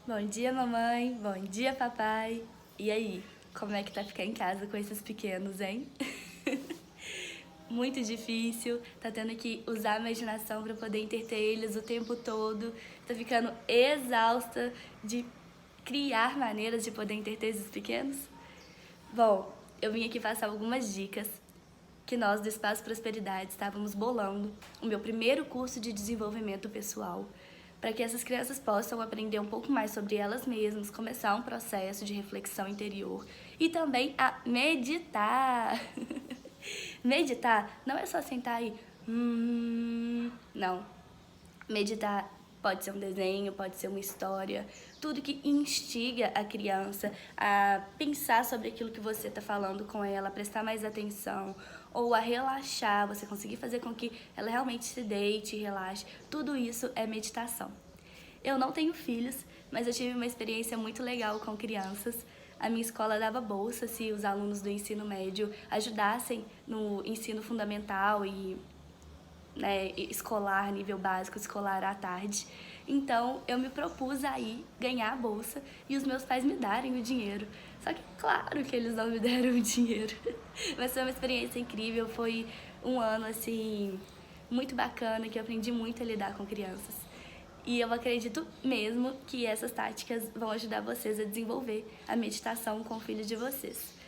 Bom dia, mamãe. Bom dia, papai. E aí, como é que tá ficar em casa com esses pequenos, hein? Muito difícil, tá tendo que usar a imaginação para poder entreter eles o tempo todo. Tá ficando exausta de criar maneiras de poder entreter esses pequenos? Bom, eu vim aqui passar algumas dicas que nós do Espaço Prosperidade estávamos bolando o meu primeiro curso de desenvolvimento pessoal, para que essas crianças possam aprender um pouco mais sobre elas mesmas, começar um processo de reflexão interior e também a meditar. Meditar não é só sentar e não. Meditar pode ser um desenho, pode ser uma história, tudo que instiga a criança a pensar sobre aquilo que você está falando com ela, a prestar mais atenção, ou a relaxar, você conseguir fazer com que ela realmente se deite e relaxe. Tudo isso é meditação. Eu não tenho filhos, mas eu tive uma experiência muito legal com crianças. A minha escola dava bolsa se os alunos do ensino médio ajudassem no ensino fundamental e escolar, nível básico, escolar à tarde. Então, eu me propus aí ganhar a bolsa e os meus pais me darem o dinheiro. Só que, claro que eles não me deram o dinheiro. Mas foi uma experiência incrível, foi um ano, assim, muito bacana, que eu aprendi muito a lidar com crianças. E eu acredito mesmo que essas táticas vão ajudar vocês a desenvolver a meditação com o filho de vocês.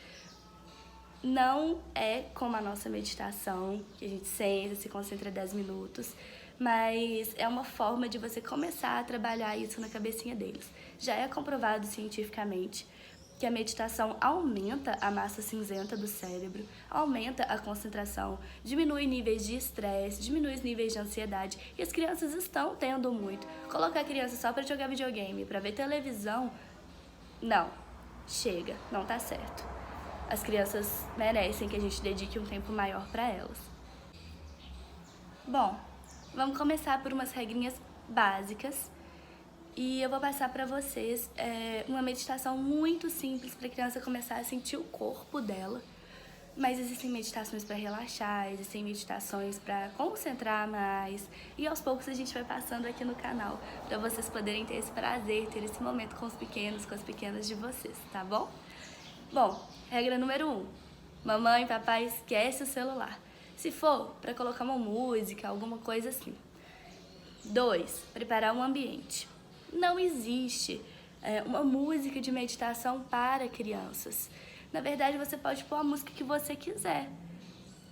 Não é como a nossa meditação, que a gente senta, se concentra 10 minutos, mas é uma forma de você começar a trabalhar isso na cabecinha deles. Já é comprovado cientificamente que a meditação aumenta a massa cinzenta do cérebro, aumenta a concentração, diminui níveis de estresse, diminui os níveis de ansiedade, e as crianças estão tendo muito. Colocar a criança só para jogar videogame, para ver televisão, não, chega, não tá certo. As crianças merecem que a gente dedique um tempo maior para elas. Bom, vamos começar por umas regrinhas básicas e eu vou passar para vocês uma meditação muito simples para a criança começar a sentir o corpo dela. Mas existem meditações para relaxar, existem meditações para concentrar mais. E aos poucos a gente vai passando aqui no canal para vocês poderem ter esse prazer, ter esse momento com os pequenos, com as pequenas de vocês, tá bom? Bom, regra número 1. Mamãe e papai esquece o celular. Se for para colocar uma música, alguma coisa assim. 2. Preparar um ambiente. Não existe uma música de meditação para crianças. Na verdade, você pode pôr a música que você quiser.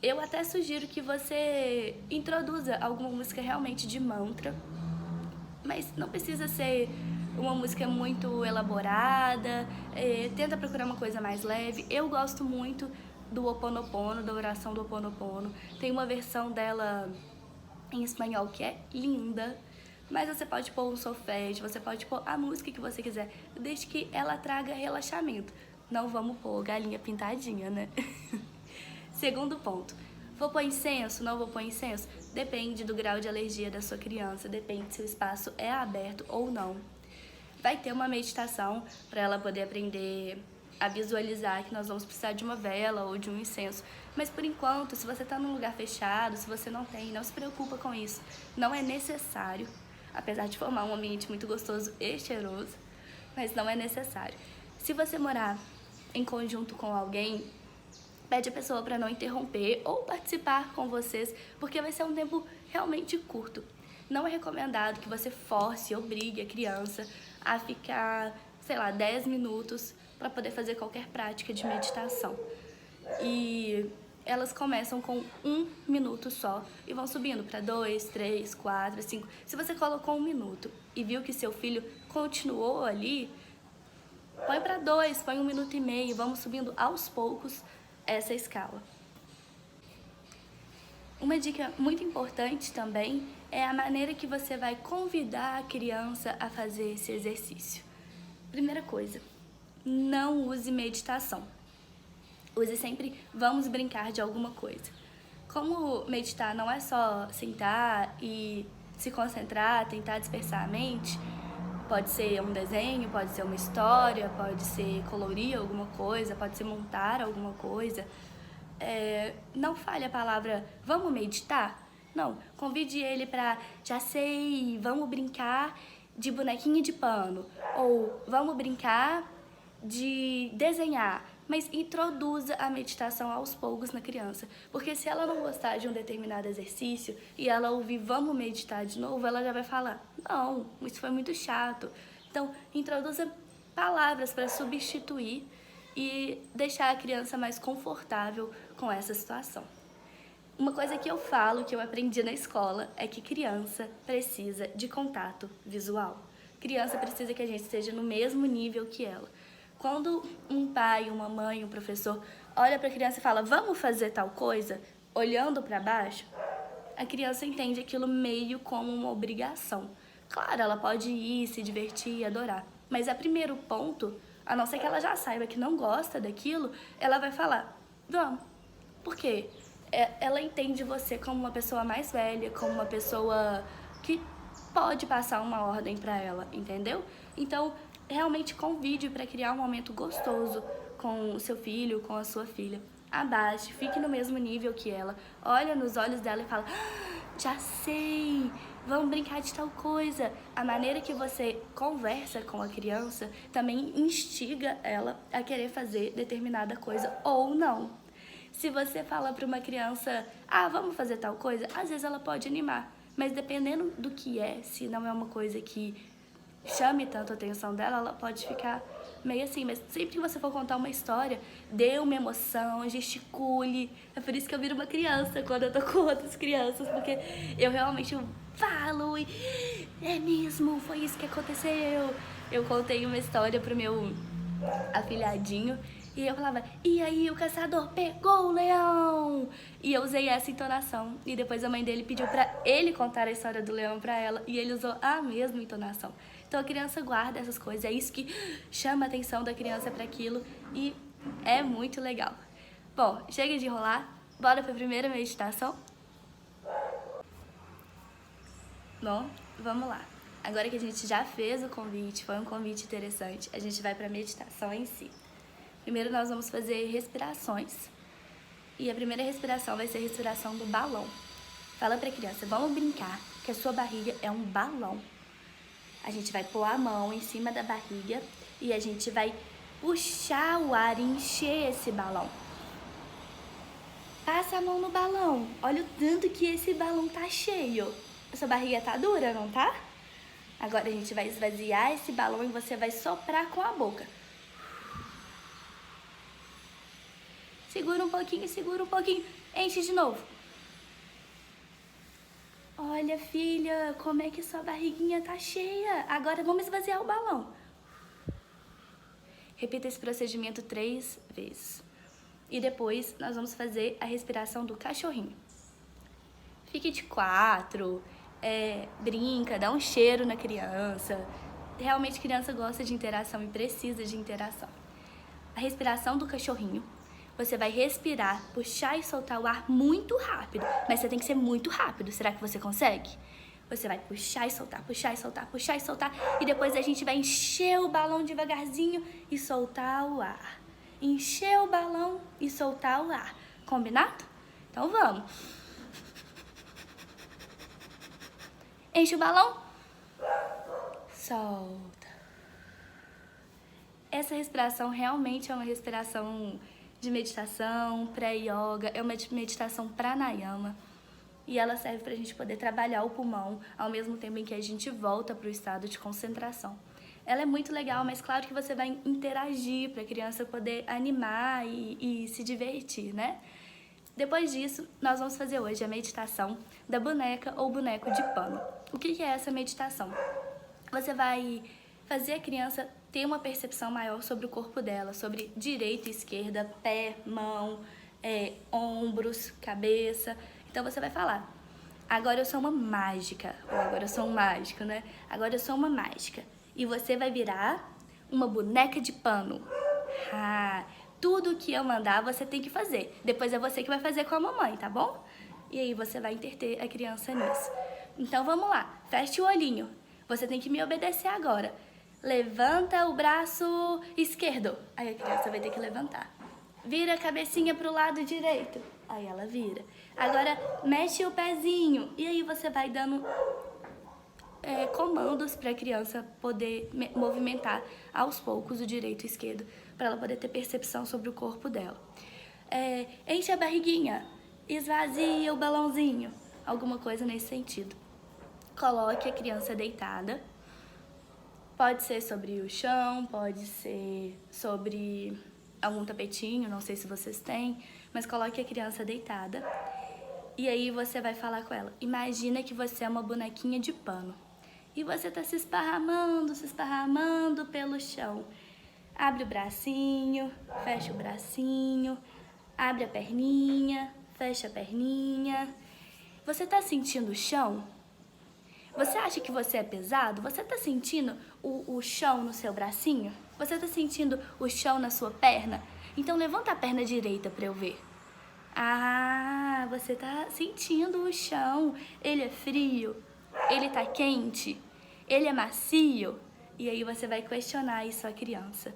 Eu até sugiro que você introduza alguma música realmente de mantra, mas não precisa ser uma música muito elaborada, tenta procurar uma coisa mais leve. Eu gosto muito do Ho Oponopono, da oração do Ho Oponopono. Tem uma versão dela em espanhol que é linda, mas você pode pôr um solfégio, você pode pôr a música que você quiser, desde que ela traga relaxamento. Não vamos pôr galinha pintadinha, né? Segundo ponto. Vou pôr incenso? Não vou pôr incenso? Depende do grau de alergia da sua criança, depende se o espaço é aberto ou não. Vai ter uma meditação para ela poder aprender a visualizar que nós vamos precisar de uma vela ou de um incenso. Mas por enquanto, se você está num lugar fechado, se você não tem, não se preocupa com isso. Não é necessário, apesar de formar um ambiente muito gostoso e cheiroso, mas não é necessário. Se você morar em conjunto com alguém, pede a pessoa para não interromper ou participar com vocês, porque vai ser um tempo realmente curto. Não é recomendado que você force, obrigue a criança a ficar, 10 minutos para poder fazer qualquer prática de meditação. E elas começam com 1 minuto só e vão subindo para 2, 3, 4, 5. Se você colocou 1 minuto e viu que seu filho continuou ali, põe para 2, põe 1 minuto e meio, vamos subindo aos poucos essa escala. Uma dica muito importante também é a maneira que você vai convidar a criança a fazer esse exercício. Primeira coisa, não use meditação. Use sempre vamos brincar de alguma coisa. Como meditar não é só sentar e se concentrar, tentar dispersar a mente, pode ser um desenho, pode ser uma história, pode ser colorir alguma coisa, pode ser montar alguma coisa. Não fale a palavra vamos meditar. Não, convide ele para já sei, vamos brincar de bonequinha de pano, ou vamos brincar de desenhar, mas introduza a meditação aos poucos na criança, porque se ela não gostar de um determinado exercício e ela ouvir vamos meditar de novo, ela já vai falar, não, isso foi muito chato. Então, introduza palavras para substituir e deixar a criança mais confortável com essa situação. Uma coisa que eu falo, que eu aprendi na escola, é que criança precisa de contato visual. Criança precisa que a gente esteja no mesmo nível que ela. Quando um pai, uma mãe, um professor olha para a criança e fala, vamos fazer tal coisa, olhando para baixo, a criança entende aquilo meio como uma obrigação. Claro, ela pode ir, se divertir, adorar, mas a primeiro ponto, a não ser que ela já saiba que não gosta daquilo, ela vai falar, vamos. Por quê? Ela entende você como uma pessoa mais velha, como uma pessoa que pode passar uma ordem para ela, entendeu? Então, realmente convide para criar um momento gostoso com o seu filho, com a sua filha. Abaixe, fique no mesmo nível que ela, olha nos olhos dela e fala, já sei, vamos brincar de tal coisa. A maneira que você conversa com a criança também instiga ela a querer fazer determinada coisa ou não. Se você fala para uma criança, vamos fazer tal coisa, às vezes ela pode animar, mas dependendo do que se não é uma coisa que chame tanto a atenção dela, ela pode ficar meio assim. Mas sempre que você for contar uma história, dê uma emoção, gesticule. É por isso que eu viro uma criança quando eu tô com outras crianças, porque eu realmente falo e é mesmo, foi isso que aconteceu. Eu contei uma história pro meu afilhadinho e eu falava, e aí o caçador pegou o leão? E eu usei essa entonação. E depois a mãe dele pediu pra ele contar a história do leão pra ela e ele usou a mesma entonação. Então a criança guarda essas coisas, é isso que chama a atenção da criança para aquilo e é muito legal. Bom, chega de enrolar, bora para a primeira meditação? Bom, vamos lá. Agora que a gente já fez o convite, foi um convite interessante, a gente vai para a meditação em si. Primeiro nós vamos fazer respirações e a primeira respiração vai ser a respiração do balão. Fala para a criança, vamos brincar que a sua barriga é um balão. A gente vai pôr a mão em cima da barriga e a gente vai puxar o ar e encher esse balão. Passa a mão no balão. Olha o tanto que esse balão tá cheio. A sua barriga tá dura, não tá? Agora a gente vai esvaziar esse balão e você vai soprar com a boca. Segura um pouquinho, enche de novo. Olha, filha, como é que sua barriguinha tá cheia. Agora vamos esvaziar o balão. Repita esse procedimento 3 vezes. E depois nós vamos fazer a respiração do cachorrinho. Fique de 4, brinca, dá um cheiro na criança. Realmente a criança gosta de interação e precisa de interação. A respiração do cachorrinho. Você vai respirar, puxar e soltar o ar muito rápido. Mas você tem que ser muito rápido. Será que você consegue? Você vai puxar e soltar, puxar e soltar, puxar e soltar. E depois a gente vai encher o balão devagarzinho e soltar o ar. Encher o balão e soltar o ar. Combinado? Então vamos. Enche o balão. Solta. Essa respiração realmente é uma respiração de meditação, pré-yoga, é uma meditação pranayama e ela serve para a gente poder trabalhar o pulmão ao mesmo tempo em que a gente volta para o estado de concentração. Ela é muito legal, mas claro que você vai interagir para a criança poder animar e se divertir, né? Depois disso, nós vamos fazer hoje a meditação da boneca ou boneco de pano. O que é essa meditação? Você vai fazer a criança ter uma percepção maior sobre o corpo dela, sobre direita e esquerda, pé, mão, ombros, cabeça. Então você vai falar, agora eu sou uma mágica, ou agora eu sou um mágico, né? Agora eu sou uma mágica. E você vai virar uma boneca de pano. Tudo que eu mandar você tem que fazer. Depois é você que vai fazer com a mamãe, tá bom? E aí você vai entreter a criança nisso. Então vamos lá, feche o olhinho. Você tem que me obedecer agora. Levanta o braço esquerdo. Aí a criança vai ter que levantar. Vira a cabecinha pro lado direito. Aí ela vira. Agora mexe o pezinho. E aí você vai dando comandos para a criança poder movimentar aos poucos o direito e o esquerdo, para ela poder ter percepção sobre o corpo dela. Enche a barriguinha, esvazia o balãozinho, alguma coisa nesse sentido. Coloque a criança deitada, pode ser sobre o chão, pode ser sobre algum tapetinho, não sei se vocês têm, mas coloque a criança deitada e aí você vai falar com ela. Imagina que você é uma bonequinha de pano e você tá se esparramando pelo chão. Abre o bracinho, fecha o bracinho, abre a perninha, fecha a perninha. Você tá sentindo o chão? Você acha que você é pesado? Você tá sentindo o chão no seu bracinho? Você tá sentindo o chão na sua perna? Então levanta a perna direita para eu ver. Ah, você tá sentindo o chão. Ele é frio? Ele tá quente? Ele é macio? E aí você vai questionar isso à criança.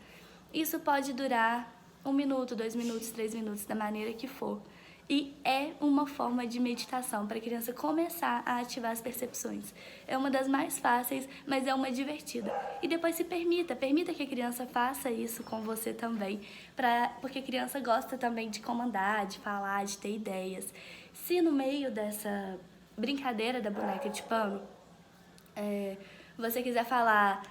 Isso pode durar 1 minuto, 2 minutos, 3 minutos, da maneira que for. E é uma forma de meditação para a criança começar a ativar as percepções. É uma das mais fáceis, mas é uma divertida. E depois se permita que a criança faça isso com você também, porque a criança gosta também de comandar, de falar, de ter ideias. Se no meio dessa brincadeira da boneca de pano, você quiser falar,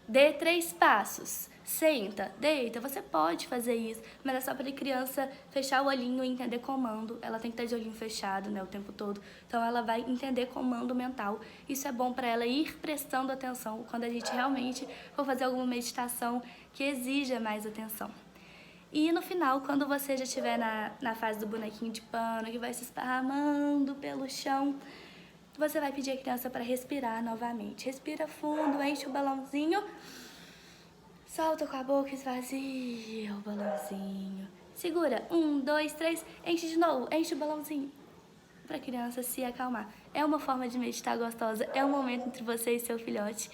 dê 3 passos, senta, deita, você pode fazer isso, mas é só para a criança fechar o olhinho e entender comando. Ela tem que estar de olhinho fechado, né, o tempo todo, então ela vai entender comando mental. Isso é bom para ela ir prestando atenção quando a gente realmente for fazer alguma meditação que exija mais atenção. E no final, quando você já estiver na fase do bonequinho de pano, que vai se esparramando pelo chão, você vai pedir a criança para respirar novamente. Respira fundo, enche o balãozinho, solta com a boca, esvazia o balãozinho. Segura, 1, 2, 3, enche de novo, enche o balãozinho, para a criança se acalmar. É uma forma de meditar gostosa, é um momento entre você e seu filhote.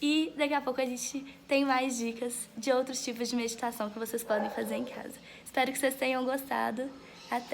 E daqui a pouco a gente tem mais dicas de outros tipos de meditação que vocês podem fazer em casa. Espero que vocês tenham gostado. Até!